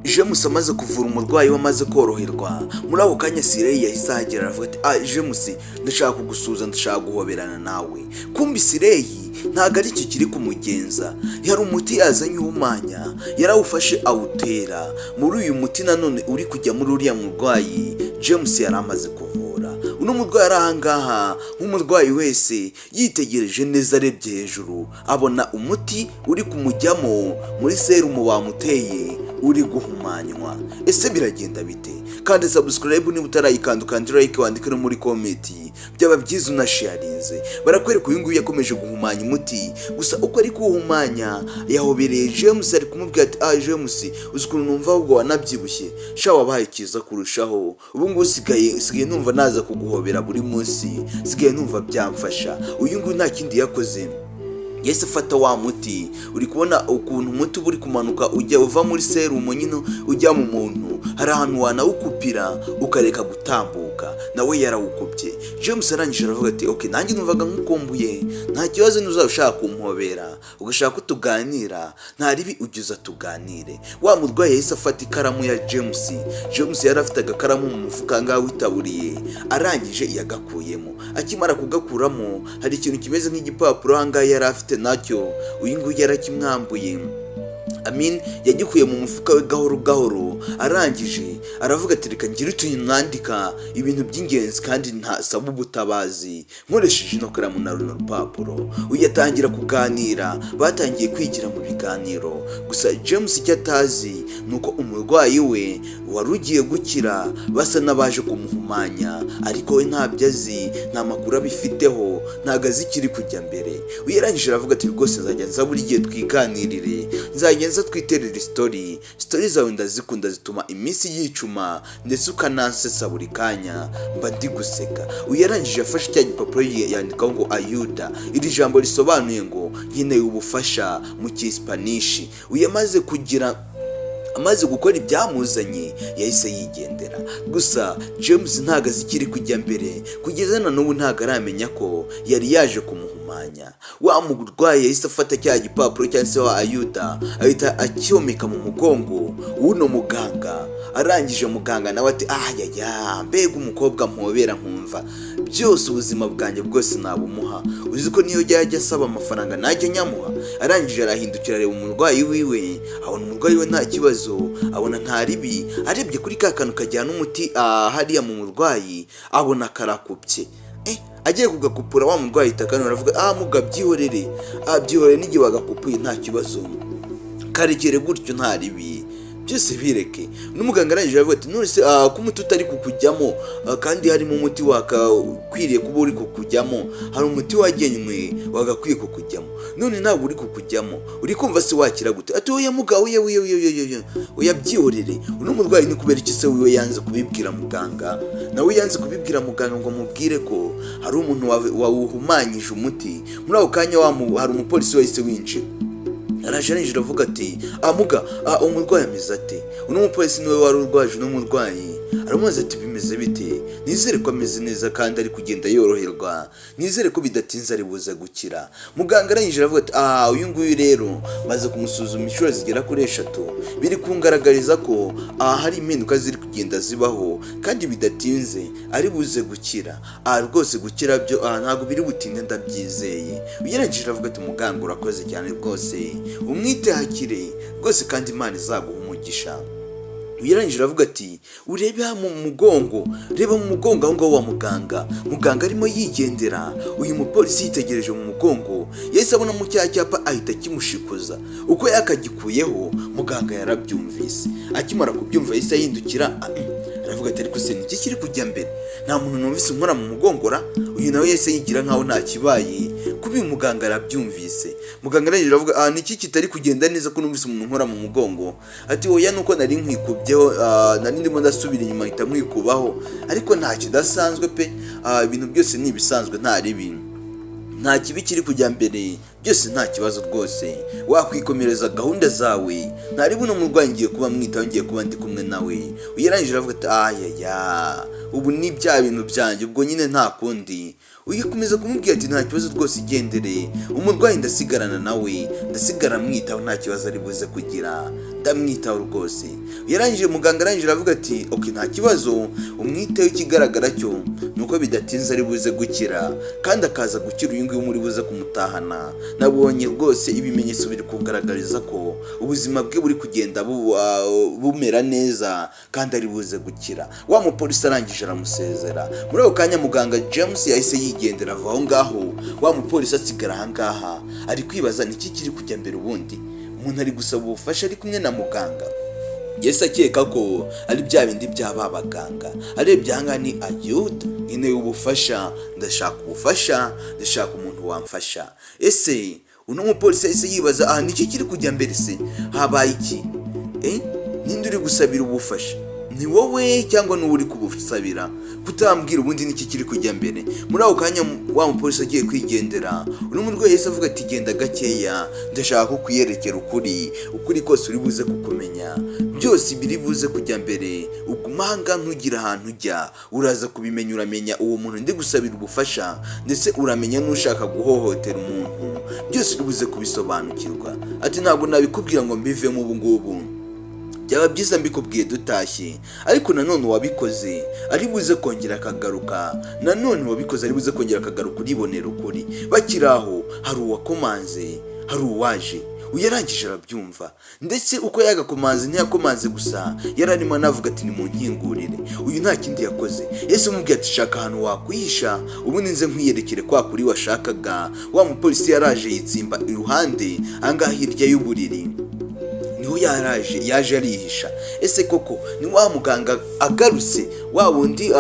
James amaze kuvura umurwayi we amaze koroherwa, muri ako kanya Sirey yahise ahagera aravuga ati James, ndashaka kugusuza, ndashaka guhoberana nawe. Kumbi Sirey ntago ari cyo kiri kumugenza, yari umuti yazanye uhumanya, yarawufashe awutera muri uyu muti nanone uri kujya muri uriya murwayi James yari amaze kuvura. Uno murwayi ari ahangaha nk'umurwayi wese yitegereje neza, arebye hejuru abona umuti uri kumujyamo muri serumu bamuteye uri guhumanywa. Ese biragenda bite? Kandi subscribe niba utarayikanda, kandi like, wandike no muri comment, byaba byiza unasharinze. Barakwereka uyu nguyu yakomeje guhumanya umuti, gusa uko ari kuwuhumanya yahobereye James, ari kumubwira ati James, uzi ukuntu numva ahubwo wanabyibushye, sha wabaye cyiza kurushaho, ubu ngubu sigaye numva naza kuguhobera buri munsi, sigaye numva byamfasha. Uyu nguyu nta kindi yakoze, yese fata wa muti, uri kubona ukuntu umuti uri kumanuka ujya uva muri serumu nyine ujya mu muntu, hari ahantu wanawukupira ukareka gutambuka, nawe yarawukupye. James arangije aravuga ati okay, nanjye numvaga nkukumbuye, nta kibazo ntuzashaka kumpobera, ugashaka ko tuganira, nta ribi ujyuza tuganire. Wa murwayi yahise afata ikaramu ya James. James yari afite agakaramu mu mufuka ngaho witaburiye, arangije yagakuyemo. Akimara kugakuramo hari ikintu kimeze nk'igipapuro ahangaha yari afite nacyo, uyu nguyu yarakimwambuye. Yagikuye mu mufuka we gahoro gahoro, arangije aravuga ati reka ngire utuntu nandika ibintu by'ingenzi kandi ntasaba ubutabazi nkoresheje ino karamu na runo rupapuro. Uyatangira kuganira, batangiye kwigira mu biganiro, gusa James icyo atazi nuko umurwayi we wari ugiye gukira basa n'abaje kumuhumanya, ariko we ntabyo azi, nta makuru abifiteho, ntago azi ikiri kujya mbere. Uyarangije aravuga ati rwose nzajya nza buri gihe twiganirire, nzajya twiterera story zawe ndazikunda, zituma iminsi yicuma ndetse ukanansesa buri kanya mba ndi guseka. Uyarangije afashe cya gipapuro yandikaho ngo ayuda, iri jambo risobanuye ngo nkeneye ubufasha mu Kispanishi. Amaze gukora ibyamuzanye yahise yigendera. Gusa James ntago azikiri kujya mbere, kugeza na n'ubu ntago aramenya ko yari yaje kumuhumanya. Wa murwayi yahise afata cya gipapuro cyanditseho ayuda, ahita acyomeka mu mugongo w'uno muganga. Arangije muganga nawe ati mbega umukobwa mpobera nkumva byose ubuzima bwanjye bwose nabumuha, uzi ko niyo yajya asaba amafaranga najya nyamuha. Arangije arahindukira areba umurwayi wiwe, abona umurwayi we nta kibazo, abona nta ribi. Arebye kuri ka kantu kajyana umuti hariya mu murwayi, abona karakupye. Agiye kugakupura wa murwayi itakano aravuga muga byihorere, byihorere n'igihe bagakupuye nta kibazo, karekere gutyo nta ribi, byose bireke. N'umuganga arangije aravuga ati none se ko umuti utari kukujyamo kandi harimo umuti wakakwiriye kuba uri kukujyamo, hari umuti wagenywe wagakwiye kukujyamo, none ntabwo uri kukujyamo, uri kumva se wakira gute? Ati oya muga oya byihorere. Uno murwayi ni kubera iki se wiwe yanze kubibwira muganga? Nawe yanze kubibwira muganga ngo mubwire ko hari umuntu wawuhumanyije umuti. Muri ako kanya hari umupolisi wahise winjira, arangije aravuga ati muga umurwayi ameze ate? Uno mupolisi niwe wari urwaje uno murwayi, aramubaza ati bimeze bite? Nizere ko ameze neza kandi ari kugenda yoroherwa, nizere ko bidatinze ari buze gukira. Muganga arangije aravuga ati uyu nguyu rero maze kumusuzuma inshuro zigera kuri 3, biri kungaragariza ko hari impinduka ziri kugenda zibaho kandi bidatinze ari buze gukira. Rwose gukira byo ntabwo biri butinde, ndabyizeye. Uyarangije aravuga ati muganga urakoze cyane rwose, umwite hakire rwose kandi Imana izaguha umugisha. Uyarangije aravuga ati urebe mu mugongo, reba mu mugongo aho ngaho wa muganga. Muganga arimo yigendera, uyu mupolisi yitegereje mu mugongo, yahise abona mu cya cyapa ahita kimushikuza. Uko yakagikuyeho muganga yarabyumvise, akimara kubyumva yahise yahindukira aravuga ati ariko se niki kiri kujya mbere? Nta muntu numvise unkora mu mugongora. Uyu nawe yahise yigira nkaho nta kibaye, kubi muganga arabyumvise. Muganga arangije aravuga niki kitari kugenda neza ko numvise umuntu nkora mu mugongo? Ati oya nuko nari nkwikubyeho, nari ndimo ndasubira inyuma hita nkwikubaho, ariko nta kidasanzwe pe, ibintu byose ni ibisanzwe, nta ribi, nta kibi kiri kujya mbere, byose nta kibazo rwose, wakwikomereza gahunda zawe, ntari buno murwayi ngiye kuba mwitaho, ngiye kuba ndi kumwe nawe. Uyarangije aravuga ati ubu ni bya bintu byanjye, ubwo nyine nta kundi. Uyikomeza kumubwira ati nta kibazo rwose, igendere, umurwayi ndasigarana nawe, ndasigara mwitaho, nta kibazo ari buze kugira, ndamwitaho rwose. Yarangije muganga arangije aravuga ati okay nta kibazo umwiteho, ikigaragara cyo nuko bidatinze ari buze gukira kandi akaza gukira uyu nguyu muri buze kumutahana. Nabonye rwose ibimenyetso biri kugaragariza ko ubuzima bwe buri kugenda bumera neza kandi ari buze gukira. Wa mupolisi arangije aramusezera. Muri ako kanya muganga James yahise yigendera ava aho ngaho. Wa mupolisi asigara aha ngaha ari kwibaza niki kiri kujya mbere ubundi. Umuntu ari gusaba ubufasha ari kumwe na muganga. Yese akeka ko ari bya bindi byaba abaganga. Arebye aha ni ayuda nyine ubufasha, ndashaka ubufasha, ndashaka umuntu wamfasha. Ese uno mupolisi yahise yibaza niki kiri kujya mbere se, habaye iki? Ninde uri gusabira ubufasha? Ni wowe cyangwa n'uwo uri kubusabira? Kutambwira ubundi niki kiri kujya mbere. Muri ako kanya wa mupolisi agiye kwigendera, uno murwayi yahise avuga ati genda gakeya, ndashaka ko kuyerekera ukuri kose uri buze kukumenya, byose biri buze kujya mbere. Ugumanga ntugira ahantu ujya, uraza kubimenya, uramenya uwo muntu ndi gusabira ubufasha, ndetse uramenya n'ushaka guhohotera umuntu, byose uri buze kubisobanukirwa. Ati ntabwo nabikubwira ngo mbivemo ubu ngubu, byaba byiza mbikubwiye dutashye, ariko nanone wabikoze ari buze kongera akagaruka, nanone wabikoze ari buze kongera akagaruka, uribonera ukuri. Bakiri aho hari uwakomanze, hari uwaje. Uyarangije arabyumva, ndetse uko yagakomanze ntiyakomanze gusa, yararimo anavuga ati nimunkingurire. Uyu nta kindi yakoze, Yesu umubwiye ati shaka ahantu wakwihisha ubundi nze nkwiyerekere kwa kuri washakaga. Wa mupolisi yaraje yitsimba iruhande ahangaha hirya y'uburiri, niho yaje arihisha. Ese koko ni wa muganga agarutse, wa wundi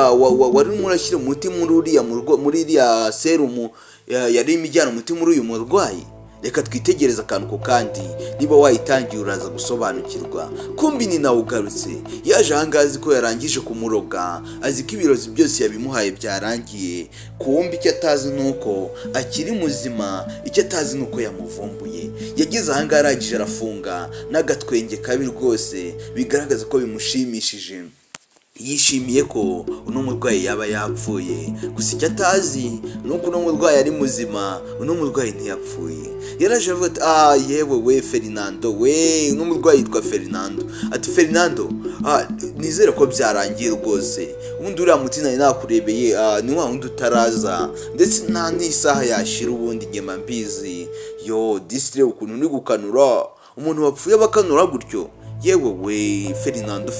wari murashyira umuti muri iriya serumu yari imijyana umuti muri uyu murwayi? Reka twitegereza akantu ko kandi niba wayitangiye uraza gusobanukirwa. Kumbi ni nawe ugarutse, yaje ahangaha azi ko yarangije kumuroga, azi ko ibirozi byose yabimuhaye byarangiye. Kumbi icyo atazi nuko akiri muzima, icyo atazi nuko yamuvumbuye. Yageze ahangaha arangije arafunga n'agatwenge kabi rwose bigaragaza ko bimushimishije. Yishimiye ko uno murwayi yaba yapfuye, gusa icyo atazi nuko uno murwayi ari muzima, uno murwayi ntiyapfuye. Yaraje avuga ati yewe we Fernando, we uno murwayi yitwa Fernando. Ati Fernando, nizere ko byarangiye rwose, ubundi uriya muti nari nakurebeye ni wa wundi utaraza, ndetse nta n'isaha yashira ubundi ngema mbizi. Disire ukuntu uri gukanura, umuntu wapfuye bakanura gutyo. Yewe we Fernando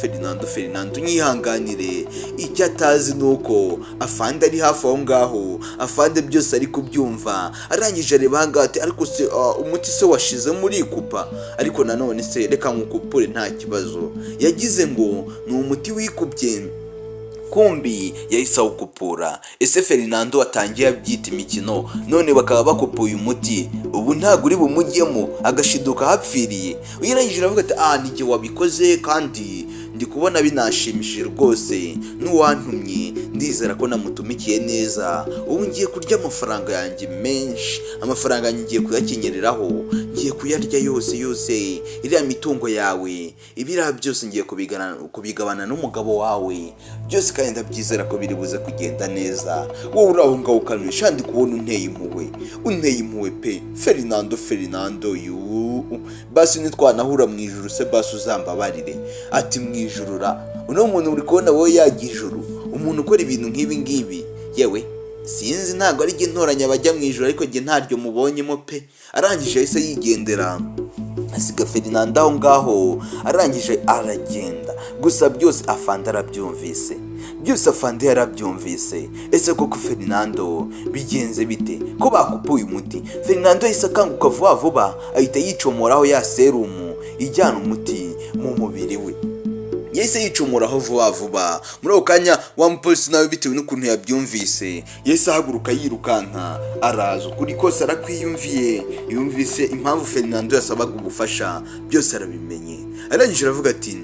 nyihanganire, icyo atazi nuko afande ari hafi aho ngaho, afande byose ari kubyumva. Arangije areba ahangaha ati ariko se umuti se washize muri ikupa? Ariko nanone se reka nkukupure nta kibazo. Yagize ngo ni umuti wikubye, kumbi yahise awukupura. Ese Fernando atangiye abyita imikino, none bakaba bakupuye umuti, ubu ntabwo uri bumujyemo agashiduka hapfiriye. Uyirangije aravuga ati nijye wabikoze kandi ndi kubona binashimishije rwose, n'uwantumye ndizera ko namutumikiye neza. Ubu ngiye kurya amafaranga yanjye menshi, amafaranga yanjye ngiye kuyakenyereraho, ngiye kuyarya yose, iriya mitungo yawe, ibiriya byose ngiye kubigabana n'umugabo wawe, byose kandi ndabyizera ko biri buze kugenda neza. Wowe uri aho ngaho ukanisha, ndi kubona unteye impuhwe pe Fernando basi nitwanahura mu ijuru se basi uzambabarire. Ati mu ijuru uno muntu uri kubona wowe yagiye ijuru, umuntu ukora ibintu nk'ibi ngibi, yewe sinzi ntabwo ari jye ntoranya bajya mu ijuru, ariko jye ntaryo mubonyemo pe. Arangije yahise yigendera, asiga Fernando aho ngaho. Arangije aragenda, gusa byose afande arabyumvise, afande yarabyumvise. Ese koko Fernando bigenze bite ko bakupuye umuti? Fernando yahise akanguka vuba ahita yicomoraho ya serumu ijyana umuti mu mubiri we, yahise yicomoraho vuba. Muri ako kanya wa mupolisi nawe bitewe n'ukuntu yabyumvise yahise ahaguruka yirukanka, araza ukuri kose arakwiyumviye, yumvise impamvu Fernando yasabaga ubufasha, byose arabimenye. Arangije aravuga ati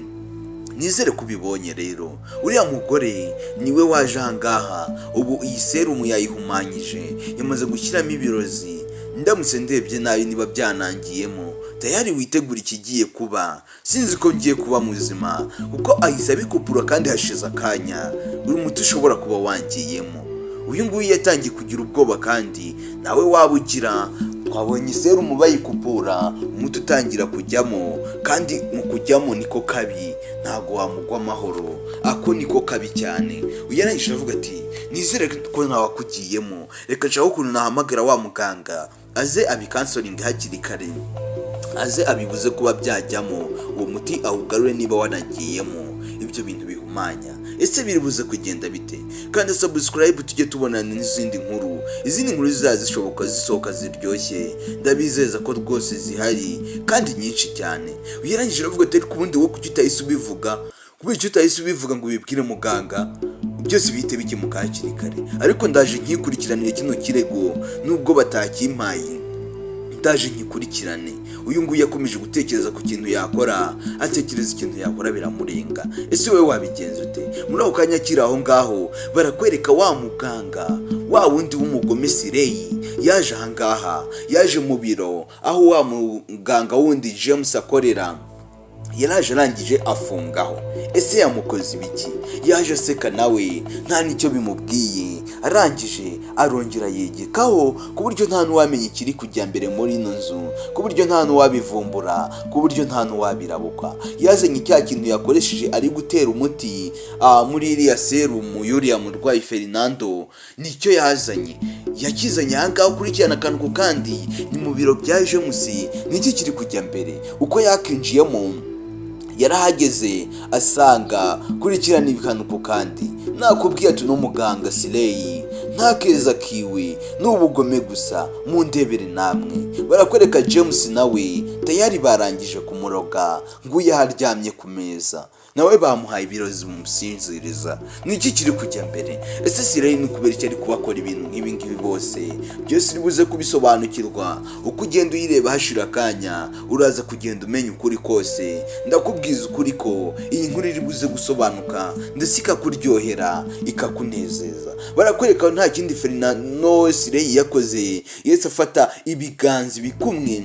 nizere kubibonye rero, uriya mugore niwe waje ahangaha, ubu iyi serumu yayihumanyije, yamaze gushyiramo ibirozi. Ndamutse ndebye nabi niba byanangiyemo, tayari witegura ikigiye kuba. Sinzi ko ngiye kuba muzima kuko ahise abikupura kandi hashize akanya, uri muti ushobora kuba wangiyemo. Uyu nguyu yatangiye kugira ubwoba kandi nawe wabugira, twabonye serumu bayikupura umuti utangira kujyamo, kandi mu kujyamo niko kabi, ntago wamugwa amahoro, ako niko kabi cyane. Uyarangije avuga ati nizere ko ntawakugiyemo, reka nshaka ukuntu nahamagara wa muganga aze abikansoringa hakiri kare, aze abibuze kuba byajyamo, uwo muti awugarure niba wanagiyemo. Ibyo bintu bihumanya, ese biribuze kugenda bite? Kandi subscribe tujye tubonana n'izindi nkuru, izindi nkuru zizashoboka zisohoka ziryoshye, ndabizeza ko rwose zihari kandi nyinshi cyane. Uyarangije avuga ati ariko ubundi wowe kuki utahise ubivuga? Kubera icyo utahise ubivuga ngo ubibwire muganga, byose bihite bikemuka hakiri kare. Ariko ndaje nkikurikiranire kino kirego nubwo batakimpaye, ndaje nkikurikirane. Uyu nguyu yakomeje gutekereza ku kintu yakora, atekereza ikintu yakora biramurenga. Ese wowe wabigenza ute? Muri ako kanya akiri aho ngaho barakwereka wa muganga, wa wundi w'umugome Sireyi yaje aha ngaha, yaje mu biro aho wa muganga wundi James akorera, yaraje arangije afungaho. Ese yamukoze ibiki? Yaje aseka nawe nta nicyo bimubwiye, arangije arongera yegekaho ku buryo nta n'uwamenya ikiri kujya mbere muri ino nzu, ku buryo nta n'uwabivumbura, ku buryo nta n'uwabirabukwa. Yazanye cya kintu yakoresheje ari gutera umuti muri iriya serumu y'uriya murwayi Fernando, nicyo yazanye. Yakizanye aha ngaha ukurikirana akantu ku kandi, ni mu biro bya James, niki kiri kujya mbere. Uko yakinjiyemo yarahageze asanga kurikirana ibikanuko, kandi nakubwiye ati no muganga Sireyi nta keza kiwe n'ubugome gusa, mu ndebere namwe. Barakwereka James nawe tayari barangije kumuroga, nguye haryamye ku meza, nawe bamuhaye ibirozi bumusinziriza. Niki kiri kujya mbere? Ese Sireyi ni kubera icyo ari kubakora ibintu nk'ibi ngibi bose? Byose uribuze kubisobanukirwa uko ugenda uyireba hashira akanya, uraza kugenda umenya ukuri kose. Ndakubwiza ukuri ko iyi nkuru iri buze gusobanuka ndetse ikakuryohera ikakunezeza. Barakwereka nta kindi Fernando Sireyi yakoze, yese afata ibiganzi bikumwe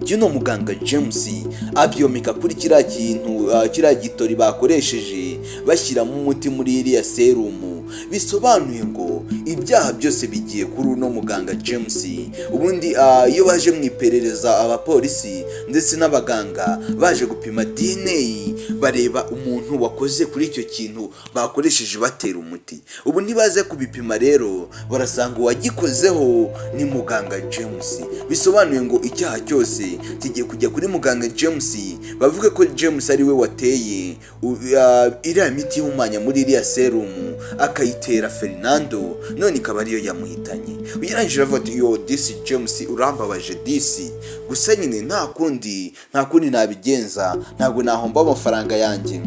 cy'uno muganga James abyomeka kuri kiriya kintu, kiriya gitori bakoresheje bashyiramo umuti muri iriya serumu. Bisobanuye ngo ibyaha byose bigiye kuri uno muganga James. Ubundi iyo baje mu iperereza, abapolisi ndetse n'abaganga baje gupima DNA, bareba umuntu wakoze kuri icyo kintu bakoresheje batera umuti. Ubu ntibaze kubipima rero, barasanga uwagikozeho ni muganga James. Bisobanuye ngo icyaha cyose kigiye kujya kuri muganga James, bavuga ko James ari we wateye iriya miti ihumanya muri iriya serumu, akayitera Fernando, none ikaba ariyo yamuhitanye. Uyarangije avuga ati yo disi James urambabaje disi, gusa nyine nta kundi nabigenza, ntabwo nahomba amafaranga yanjye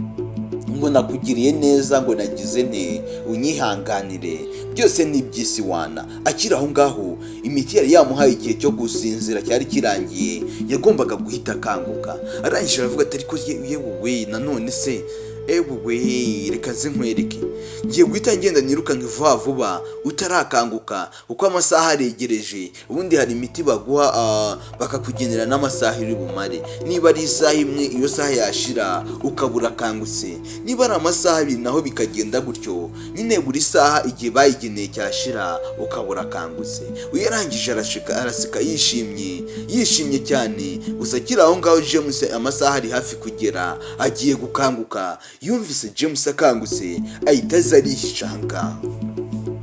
ngo nakugiriye neza, ngo nagize nte, unyihanganire, byose ni iby'isi wana. Akiri aho ngaho imiti yari yamuhaye igihe cyo gusinzira cyari kirangiye, yagombaga guhita akanguka. Arangije aravuga ati ariko yewe nanone se ewe reka nze nkwereke, ngiye guhita ngenda nirukanka vuba vuba utarakanguka kuko amasaha aregereje. Ubundi hari imiti baguha bakakugenera n'amasaha iri bumare. Niba ari isaha imwe, iyo saha yashira ukabura kangutse, niba ari amasaha abiri naho bikagenda gutyo nyine, buri saha igihe bayigeneye cyashira ukabura kangutse. Uyarangije araseka yishimye cyane. Gusa kiri aho ngaho James amasaha ari hafi kugera, agiye gukanguka. Yumvise James akangutse ahita aza arishanga,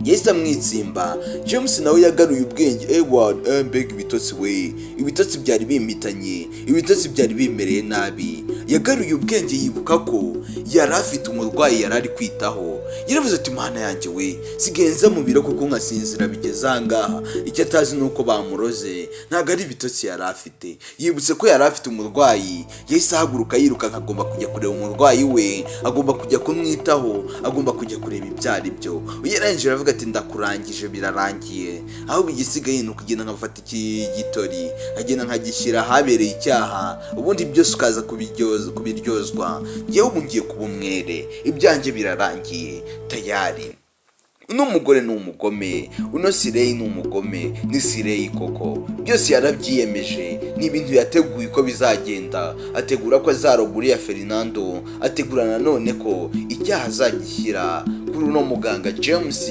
yahise amwitsimba. James nawe yagaruye ubwenge, mbega ibitotsi we, ibitotsi byari bimitanye, ibitotsi byari bimereye nabi. Yagaruye ubwenge yibuka ko yari afite umurwayi yari ari kwitaho. Yaravuze ati mana yanjye we, sigenza mu biro kuko nkasinzira bigeze aha ngaha. Icyo atazi nuko bamuroze, ntabwo ari ibitotsi yari afite. Yibutse ko yari afite umurwayi, yahise ahaguruka yiruka, agomba kujya kureba umurwayi we, agomba kujya kumwitaho, agomba kujya kureba ibyo ari byo. Uyarangije aravuga ati ndakurangije, birarangiye, aho bigisigaye ni ukugenda nkafata iki gitori, agenda nkagishyira ahabereye icyaha, ubundi byose ukaza kubiryozwa. Njyewe ubu ngiye kuba umwere, ibyanjye birarangiye tayari. Uno mugore ni umugome, uno Sireyi ni umugome, ni Sireyi koko. Byose yarabyiyemeje, ni ibintu yateguye uko bizagenda. Ategura ko azaroguriya Fernando, ategura nanone ko icyaha azagishyira kuri uno muganga James.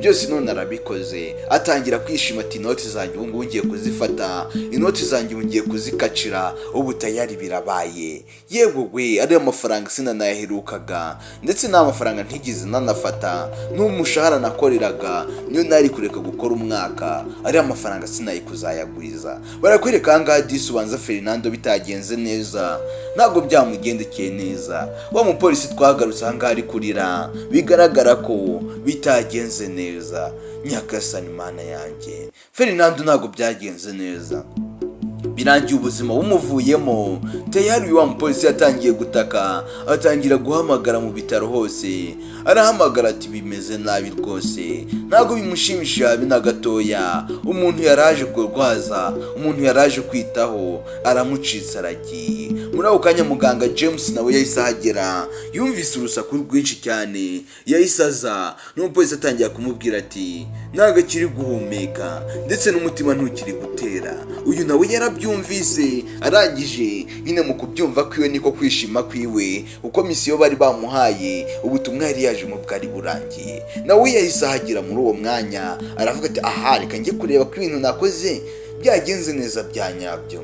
byose none arabikoze. Atangira kwishima ati inoti zanjye ubu ngubu ngiye kuzifata, inoti zanjye ubu ngiye kuzikacira, ubu tayari birabaye. Yewe we, ariya mafaranga sinanayaherukaga, ndetse nta mafaranga ntigeze nanafata, n'umushahara nakoreraga niyo nari kureka gukora umwaka, ariya mafaranga sinayi kuzayagwiza. Barakwereka ahangaha disi ubanza Fernando bitagenze neza, ntabwo byamugendekeye neza. Wa mupolisi twagarutse ahangaha ari kurira, bigaragara ko bitagenze neza. Nyagasani Mana yanjye, Fernando ntabwo byagenze neza, birangiye ubuzima bumuvuyemo. Tayari wa mupolisi yatangiye gutaka, atangira guhamagara mu bitaro hose, arahamagara ati bimeze nabi rwose, ntabwo bimushimishije habe na gatoya. Umuntu yaraje kurwaza, umuntu yaraje kwitaho aramucitse aragiye. Muri ako kanya muganga James nawe yahise ahagera, yumvise urusaku rwinshi cyane, yahise aza. N'umupolisi atangira kumubwira ati ntabwo akiri guhumeka, ndetse n'umutima ntukiri gutera. Uyu nawe yarabyumvise, arangije nyine mu kubyumva kwiwe niko kwishima kwiwe, uko misiyo bari bamuhaye, ubutumwa yari yaje mu bwari burangiye. Nawe yahise ahagera muri uwo mwanya, aravuga ati aha, reka njye kureba ko ibintu nakoze byagenze neza bya nyabyo.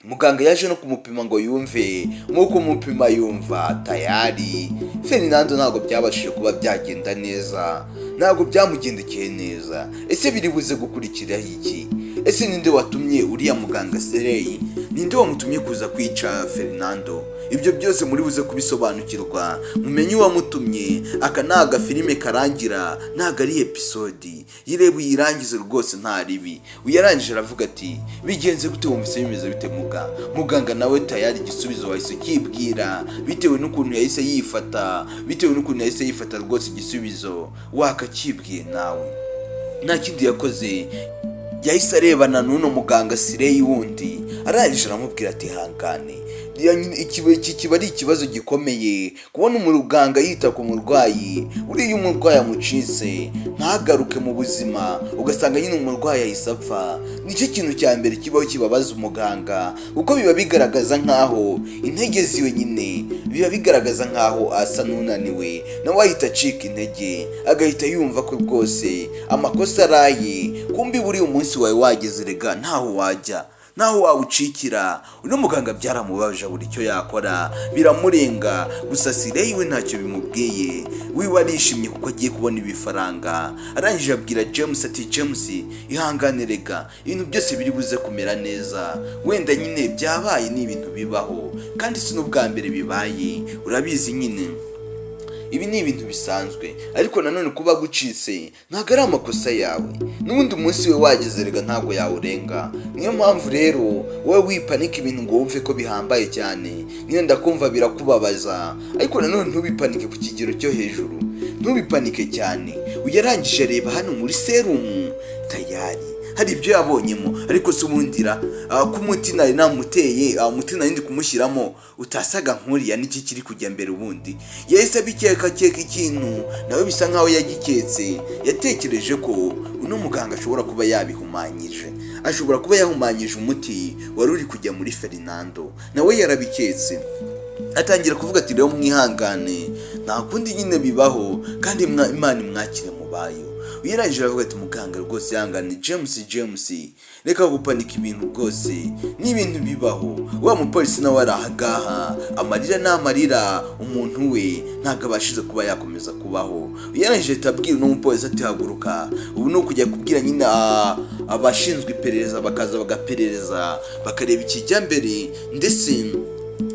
Muganga yaje no kumupima ngo yumve, nk'uko umupima yumva tayari Fernando ntabwo byabashije kuba byagenda neza, ntabwo byamugendekeye neza. Ese biri buze gukurikiraho iki? Ese ninde watumye uriya muganga Serey, ninde wamutumye kuza kwica Fernando? Ibyo byose muri buze kubisobanukirwa, mumenye uwamutumye. Aka ni agafilime karangira, ntabwo ari episodi. Yirebe uyirangize rwose nta ribi. Uyarangije aravuga ati bigenze gute, wumvise bimeze bite muganga nawe tayari igisubizo wahise ukibwira, bitewe n'ukuntu yahise yifata, rwose igisubizo wakakibwiye nawe. Nta kindi yakoze, yahise arebana n'uno muganga Serey wundi, arangije aramubwira ati hangane, iki kiba ari ikibazo gikomeye kubona umuganga yita ku murwayi. Uriya umurwayi amucitse ntagaruke mu buzima, ugasanga nyine umurwayi ahise apfa. Nicyo kintu cya mbere kibaho kibabaza umuganga, kuko biba bigaragaza nkaho intege ziwe nyine, biba bigaragaza nkaho asa n'unaniwe, nawe ahita acika intege, agahita yumva ko rwose amakosa araye. Kumbi buri umunsi wawe wageze, rega ntaho wajya, naho wawucikira. uno muganga byaramubaje buri cyo yakora biramurenga. Gusa Serey we ntacyo bimubwiye, wiwe arishimye kuko agiye kubona ibifaranga. Arangije abwira James ati James, ihangane rega, ibintu byose biri buze kumera neza, wenda nyine byabaye ni ibintu bibaho, kandi si n'ubwa mbere bibaye, urabizi nyine ibi ni ibintu bisanzwe. Ariko nanone kuba gucitse ntabwo ari amakosa yawe, n'ubundi umunsi we wageze rega ntabwo yawurenga. Niyo mpamvu rero wowe wipanika ibintu ngo wumve ko bihambaye cyane, niyo ndakumva birakubabaza, ariko nanone ntubipanike ku kigero cyo hejuru, ntubipanike cyane. Uyarangije reba hano muri serumu tayari hari ibyo yabonyemo, ariko se ubundira ko umuti nari namuteye, umuti nari ndi kumushyiramo utasaga nkuriya, n'iki kiri kujya mbere. Ubundi yahise abikeka ikintu nawe bisa nkaho yagiketse, yatekereje ko uno muganga ashobora kuba yabihumanyije, ashobora kuba yahumanyije umuti wari uri kujya muri Fernando, nawe yarabiketse. Atangira kuvuga ati rero mwihangane, nta kundi nyine bibaho, kandi Imana imwakire mu bayo. Uyarangije aravuga ati muganga rwose yangane James, reka gupanika ibintu rwose, ni ibintu bibaho. Wa mupolisi nawe arahagaha, amarira n'amarira, umuntu we ntabwo abashize kuba yakomeza kubaho. Uyarangije tabwira no mupolisi ati haguruka, ubu no kujya kubwira nyine abashinzwe iperereza, bakaza bagaperereza, bakareba ikijya mbere, ndetse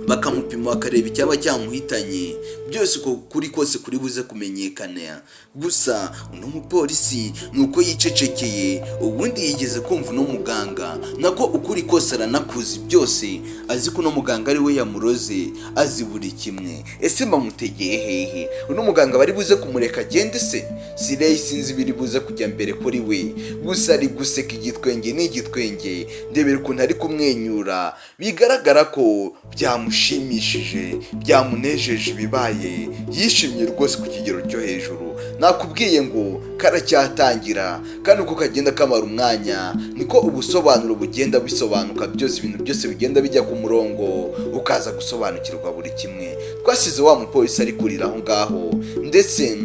bakamupima bakareba icyaba cyamuhitanye, byose uko kuri kose kuri buze kumenyekana. Gusa uno mupolisi nuko yicecekeye, ubundi yigeze kumva uno muganga nako ukuri kose aranakuzi byose, azi ko uno muganga ari we yamuroze, azi buri kimwe. Ese bamutegeye hehe? Uno muganga bari buze kumureka agende se? Serey sinzi biri buze kujya mbere kuri we, gusa ari guseka igitwenge n'igitwenge, ndebera ukuntu ari kumwenyura, bigaragara ko byamushimishije, byamunejeje ibibaye, yishimye rwose ku kigero cyo hejuru. Nakubwiye ngo karacyatangira, kandi uko kagenda kamara umwanya niko ubusobanuro bugenda bisobanuka, byose ibintu byose bigenda bijya ku murongo, ukaza gusobanukirwa buri kimwe. Twasize wa mupolisi ari kurira aho ngaho, ndetse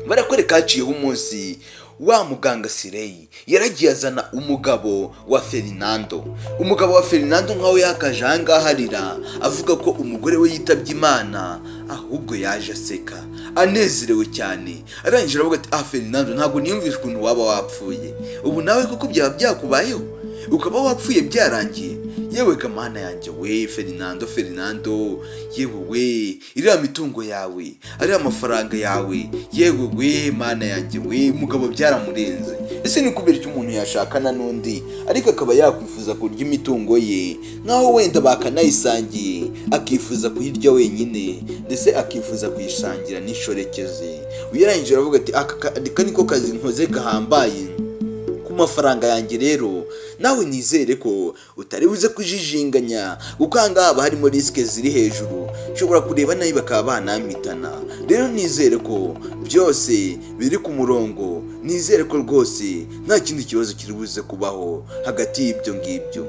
barakwereka haciyeho umunsi wa muganga Sireyi yaragiye azana umugabo wa Fernando. Umugabo wa Fernando nkaho yakaje ahangaha arira avuga ko umugore we yitabye Imana, ahubwo yaje aseka anezerewe cyane. Arangije aravuga ati Fernando, ntabwo niyumvishe ukuntu waba wapfuye. Ubu nawe koko byaba byakubayeho ukaba wapfuye byarangiye? Yewe gamana yanjye we Fernando, yewe we iriya mitungo yawe, ariya amafaranga yawe, yewe we mana yanjye we, umugabo byaramurenze. Ese ni kubera icyo umuntu yashakana n'undi ariko akaba yakwifuza kurya imitungo ye nkaho wenda bakanayisangiye, akifuza kuyirya wenyine ndetse akifuza kuyisangira n'ishorekeze? Uyarangije aravuga ati aka niko kazi nkoze gahambaye mafaranga yanjye. Rero nawe nizere ko utari buze kujijinganya, kuko ahangaha haba harimo risike ziri hejuru, ushobora kureba nayo bakaba banamitana. Rero nizere ko byose biri ku murongo, nizere ko rwose nta kindi kibazo kiri buze kubaho hagati y'ibyo ngibyo.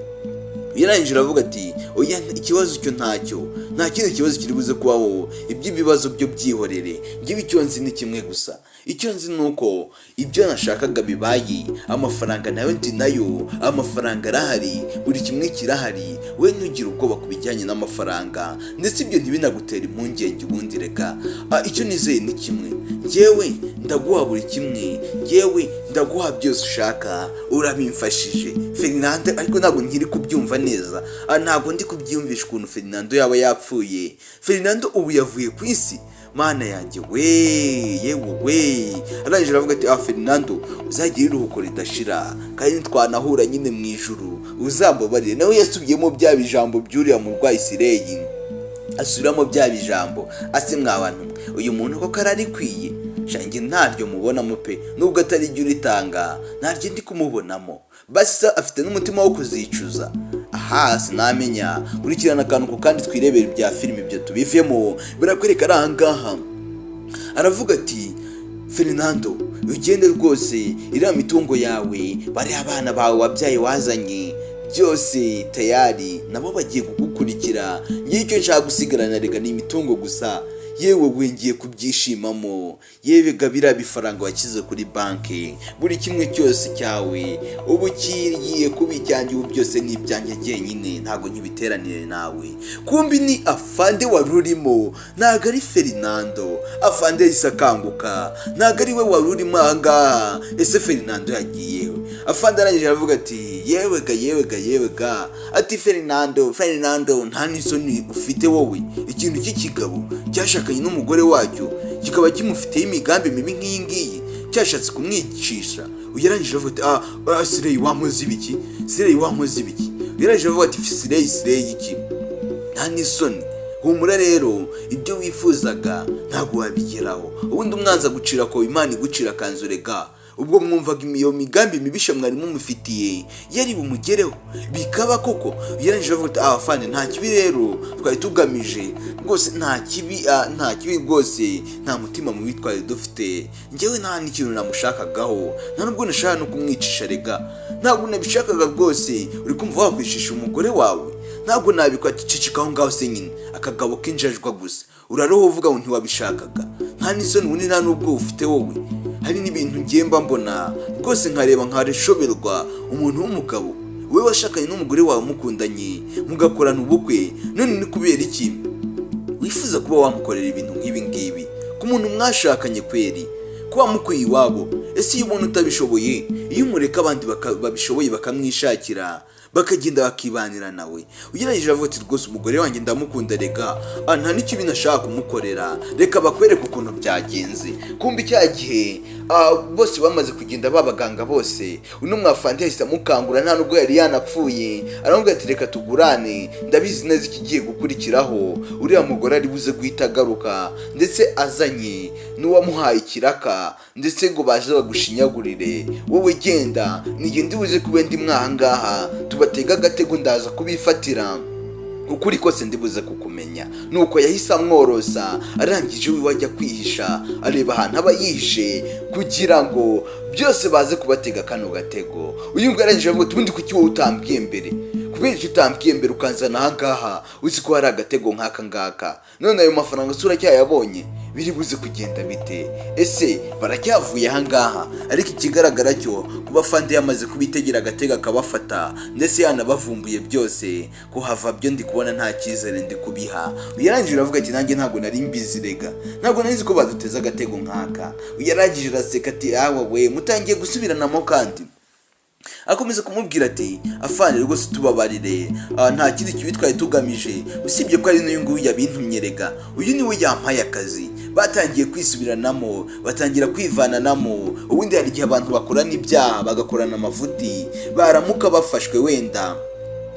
Yarangije aravuga ati oya, ikibazo cyo ntacyo, nta kindi kibazo kiri buze kubaho, iby'ibibazo byo byihorere. Ngibi icyo nzi ni kimwe gusa, icyo nzi nuko ibyo nashakaga bibaye, amafaranga nayo ndi nayo, amafaranga arahari, buri kimwe kirahari. We ntugire ubwoba ku bijyanye n'amafaranga, ndetse ibyo ntibinagutera impungenge. Ubundi reka icyo nizeye ni kimwe, njyewe ndaguha buri kimwe, njyewe ndaguha byose ushaka, urabimfashije Fernando. Ariko ntabwo nkiri kubyumva neza, ntabwo ndi kubyiyumvisha ukuntu Fernando yaba yapfuye. Fernando ubu yavuye ku isi, mana yanjye we, yewe we. Arangije aravuga ati Fernando, uzagira iruhuko ridashira kandi twanahura nyine mu ijuru, uzambabarire. Nawe yasubiyemo bya bijambo by'uriya murwayi Sireyi, asubiramo bya bijambo ase mwabantu, uyu muntu koko ararikwiye shange, ntaryo mubonamo pe, nubwo atari jya uritanga, ntaryo ndi kumubonamo. Basi afite n'umutima wo kuzicuza. Sinamenya, kurikirana akantu ko kandi twirebera ibya filime ibyo tubivemo, birakwereka ari ahangaha. Aravuga ati Fernando, ugende rwose, iriya mitungo yawe, bari abana bawe wabyaye wazanye, byose tayari nabo bagiye kugukurikira. Ngiye icyo nshaka gusigarana rega ni imitungo gusa. Yewe wengiye kubyishimamo, yewe gabira bifaranga wakize kuri banki, buri kimwe cyose cyawe ubu kigiye kubijyanye, ubu byose ni ibyanjye jyenyine, ntago nkibiteranire nawe. Kumbi ni afande warurimo, ntago ari Fernando. Afande isakanguka, ntago ari we warurimo ahangaha. Ese Fernando yagiyeho? Afande arangije aravuga ati yewe ga ati Fernando, nta n'isoni ufite wowe? Ikintu cy'ikigabo cyashakanye n'umugore wacyo kikaba kimufiteho imigambi mibi nk'iyi ngiyi, cyashatse kumwicisha. Uyarangije aravuga ati Sireyi wamuzi ibiki? Uyarangije aravuga ati Sireyi iki? Nta n'isoni. Humura rero, ibyo wifuzaga ntabwo wabigeraho. Ubundi umwanza gucira ko Imana igucira kanzu rega. Ubwo mwumvaga iyo migambi mibisha mwari mumufitiye yari bumugereho bikaba koko. Yarangije avuga ati afande, nta kibi rero twari tugamije rwose, nta kibi rwose, nta mutima mubi twari dufite. Njyewe nta n'ikintu namushakagaho, nta nubwo nashaka no kumwicisha rega, ntabwo nabishakaga rwose. Uri kumva wakwishisha umugore wawe? Ntabwo nabikwa cicikaho ngaho se nyine, akagabo k'injajwa gusa. Uraroho uvuga ngo ntiwabishakaga, nta n'isoni ubundi nta n'ubwo ufite wowe. Hari n'ibintu ngemba mbona rwose nkareba nkareshoberwa, umuntu w'umugabo we washakanye n'umugore wawe mukundanye mugakorana ubukwe, none ni kubera iki wifuza kuba wamukorera ibintu nk'ibi ngibi ku muntu mwashakanye kweri? Kuba mukwiye iwabo? Ese iyo umuntu utabishoboye, iyo umureka abandi babishoboye bakamwishakira bakagenda bakibanira nawe? Ugeragije avuga ati rwose umugore wanjye ndamukunda rega, nta n'ikibi nashaka kumukorera, reka bakwereka ukuntu byagenze. Kumbi cya gihe bose bamaze kugenda babaganga bose, uno mwafande yahise amukangura, nta nubwo yari yanapfuye. Aramubwira ati reka tugurane, ndabizi neza ikigiye gukurikiraho. Uriya mugore ari buze guhita agaruka, ndetse azanye n'uwamuhaye ikiraka, ndetse ngo baje bagushinyagurire. Wowe genda, nigende buze kuba ndi mwahangaha, tubatega agatego ndaza kubifatira, ukuri kose ndibuze kukumenya. Nuko yahise amworosa. Arangije we wajya kwihisha, areba ahantu aba yihishe kugira ngo byose baze kubatega kano gatego. Uyu ngo arangije avuga ati ubundi kuki wowe utambwiye mbere? Kubera icyo utambwiye mbere ukanzana ahangaha uzi ko hari agatego nk'aka ngaka? None ayo mafaranga sura cyayabonye? biri buze kugenda bite? Ese baracyavuye ahangaha? Ariko ikigaragara cyo kuba Fande yamaze kubitegera agatega akabafata ndetse yanabavumbuye byose kuhava byo ndi kubona nta cyizere ndi kubiha. Uyarangije aravuga ati nanjye ntabwo nari mbizi rega, ntabwo nari nzi ko baduteza agatego nkaka. Uyarangije araseka ati awa we mutangiye gusubiranamo kandi akomeza kumubwira ati afande rwose tubabarire, nta kindi kibi twari tugamije usibye ko ari n'uyu nguyu yabintumye rega, uyu niwe yampaye akazi. Batangiye kwisubiranamo, batangira kwivananamo. Ubundi hari igihe abantu bakorana ibyaha bagakorana amafuti, baramuka bafashwe wenda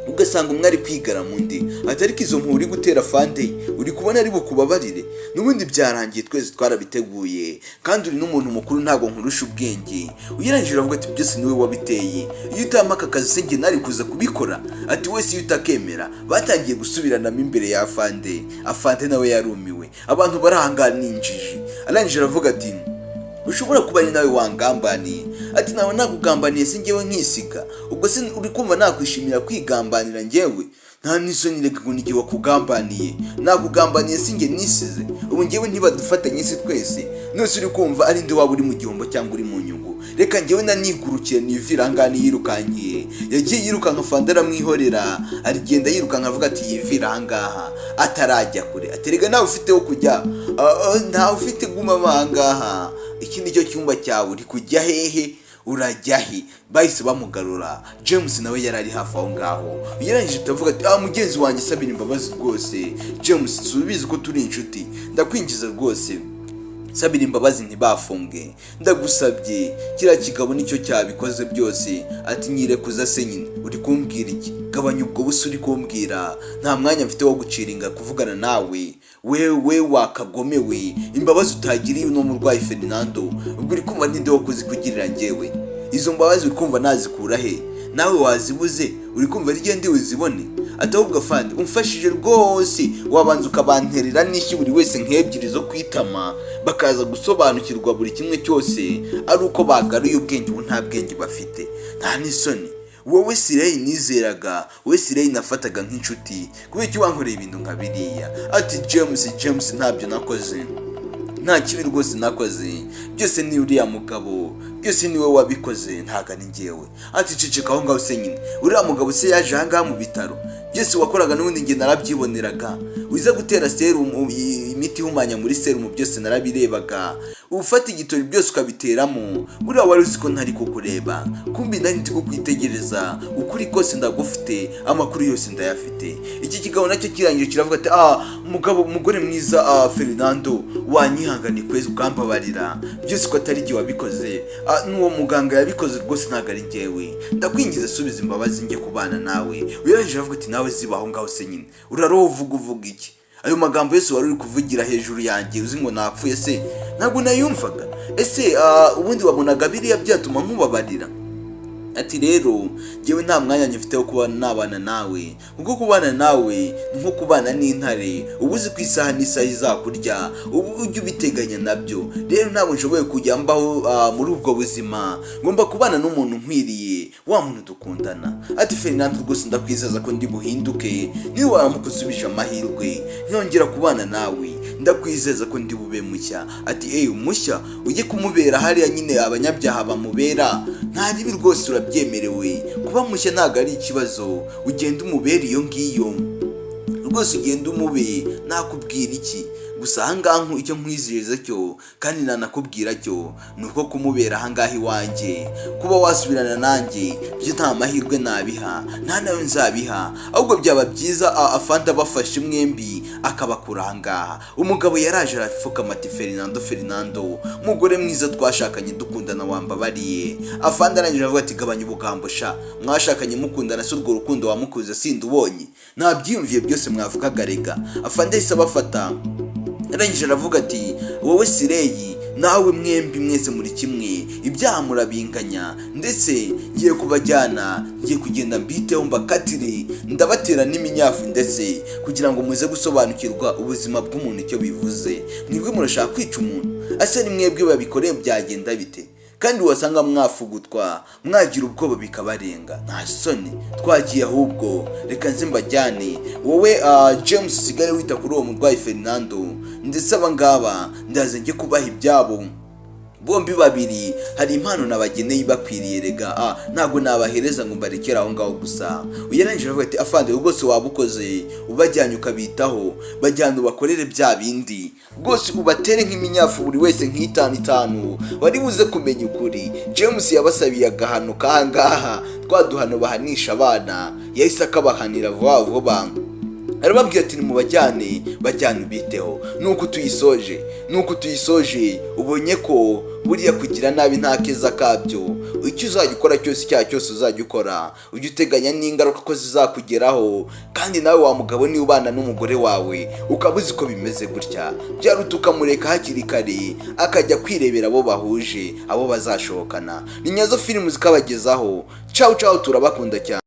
ugasanga umwe ari kwigara mu ndi, atari ko izo mpu uri gutera Fande uri kubona ari bukubabarire. N'ubundi byarangiye twese twarabiteguye kandi uri n'umuntu mukuru ntabwo nkurusha ubwenge. Uyarangije aravuga ati byose niwe wabiteye, iyo utampa aka kazi se njye nari kuza kubikora. Ati wese iyo utakemera. Batangiye gusubiranamo imbere ya Fande. Afande nawe yarumiwe, abantu barahangana n'injiji. Arangije aravuga ati ushobora kuba ari nawe wangambaniye. Ati nawe nakugambaniye se njyewe nkisiga, ubwo se uri kumva nakwishimira kwigambanira njyewe? Nta n'isoni reka ngo n'igihe wakugambaniye, nakugambaniye se njye nisize. Ubu njyewe ntibadufatanye se twese, nose uri kumva ari ndi waba uri mu gihombo cyangwa uri mu nyungu. Reka njyewe nanigurukiye nivira angana yirukangiye. Yagiye yirukanka Fande aramwihorera, arigenda yirukanka avuga ati yivira ahangaha atarajya kure. Aterega nawe ufiteho kujya, ntawe ufite guma ahangaha, iki nicyo cyumba cyawe, uri kujya hehe? Urajya he? Bahise bamugarura. James nawe yarari hafi aho ngaho. Yarangije atavuga ati mugenzi wanjye sabira imbabazi rwose. James subiza ko turi inshuti, ndakwinjiza rwose sabira imbabazi ntibafunge, ndagusabye. Kira kigabo nicyo cyabikoze byose. Ati nyirekuza se nyine uri kumbwira iki? Gabanya ubwo busa uri kumbwira, nta mwanya mfite wo guciringa kuvugana nawe. Wewe wakagomewe, imbabazi utagiriye uno murwayi Fernando, ubwo uri kumva ninde wo kuzikugirira njyewe? Izo mbabazi uri kumva nazikura he? Nawe wazibuze, uri kumva rigende uzibone? Atahubwo Fande umfashije rwose, wabanza ukabanterera n'iki buri wese nk'ebyiri zo kwitama, bakaza gusobanukirwa buri kimwe cyose ari uko bagaruye ubwenge. Ubu nta bwenge bafite, nta n'isoni. Wowe Sirey nizeraga, wowe Sirey nafataga nk'inshuti, kubera iki wankoreye ibintu nka biriya? Ati James ntabyo nakoze, nta kibi rwose nakoze, byose ni uriya mugabo, byose niwe wabikoze, ntaga ni njyewe. Ati ceceka aho ngaho se nyine, uriya mugabo se yaje ahangaha mu bitaro, byose wakoraga n'ubundi njye narabyiboneraga. Wiza gutera serumu, imiti ihumanya muri serumu, byose narabirebaga. Ufata igitori byose ukabiteramo, buriya wari uzi ko ntari kukureba, kumbi nari ndi kukwitegereza. Ukuri kose ndagufite, amakuru yose ndayafite. Iki kigabo nacyo kirangije kiravuga ati umugore mwiza Fernando, wanyihangane kwezi ukambabarira, byose ko atari igihe wabikoze, n'uwo muganga yabikoze rwose ntago ari njyewe. Ndakwingiza subiza imbabazi njye kubana nawe. Uyarangije aravuga ati nawe zibaho ngaho se nyine, uraroho uvuga iki? Ayo magambo yose wari uri kuvugira hejuru yanjye uzi ngo napfuye se? Ntabwo nayumvaga. Ese ubundi wabonaga biriya byatuma nkubabarira? Ati rero njyewe nta mwanya nyifite wo kubana nabana nawe, kuko kubana nawe ni nko kubana n'intare, ubuzi ku isaha n'isaha izakurya, ubu ujye ubiteganya nabyo. Rero ntabwo nshoboye kujya mbaho muri ubwo buzima, ngomba kubana n'umuntu nkwiriye, wa muntu dukundana. Ati Fernando rwose ndakwizeza ko ndi buhinduke, niwe waramuka usubije amahirwe nkongera kubana nawe, ndakwizeza ko ndi bube mushya. Ati umushya ujye kumubera hariya nyine abanyabyaha bamubera, nta ribi rwose urabyemerewe. Kuba mushya ntago ari ikibazo, ugenda umubera iyo ngiyo rwose, ugenda umube. Nakubwira iki? Gusa ahangaha icyo nkwizeza cyo kandi nanakubwira cyo ni uko kumubera ahangaha iwanjye, kuba wasubirana nanjye, byo nta mahirwe nabiha, nta nawe nzabiha. Ahubwo byaba byiza Afande bafashe mwembi akabakura ahangaha. Umugabo yaraje arapfukama ati Fernando, umugore mwiza twashakanye dukundana wambabariye. Afande arangije avuga ati gabanya ubugambo sha, mwashakanye mukundana se urwo rukundo wamukuze sindubonye? Nabyiyumviye byose mwavugaga rega. Afande yahise abafata, arangije aravuga ati wowe Sirey nawe mwembi mwese muri kimwe, ibyaha murabinganya, ndetse ngiye kubajyana, ngiye kugenda mbiteho mbakatire, ndabatera n'iminyafu ndetse kugira ngo muze gusobanukirwa ubuzima bw'umuntu icyo bivuze. Mwebwe murashaka kwica umuntu? Ase ni mwebwe babikoreye byagenda bite? kandi wasanga mwafugutwa mwagira ubwoba bikabarenga. Nta soni, twagiye ahubwo reka nze mbajyane wowe James usigare wita kuri uwo murwayi Fernando, ndetse abangaba ndaze njye kubaha ibyabo. Bombi babiri hari impano nabageneye bakwiriye rega, ntago nabahereza ngo mbarekere aho ngaho gusa. Uyarangira avuga ati afande rwose wabukoze, ubajyanye ukabitaho, bajyana ubakorere bya bindi rwose, ubatere nk'iminyafu buri wese nk'itanu wari buze kumenya ukuri. James yabasabiye agahano kangaha, twaduhano bahanisha abana, yahise akabahanira vuba vuba. Arababwira ati ni mubajyane, bajyane ubiteho. Nuko tuyisoje ubonye ko buriya kugira nabi nta keza kabyo. Icyo uzajya ukora cyose, icyaha cyose uzajya ukora, ujye uteganya n'ingaruka ko zizakugeraho. Kandi nawe wa mugabo niba ubana n'umugore wawe ukaba uzi ko bimeze gutya, byaruta ukamureka hakiri kare akajya kwirebera abo bahuje, abo bazashokana. Ni Nyazo Films zikabagezaho. Ciao turabakunda cyane.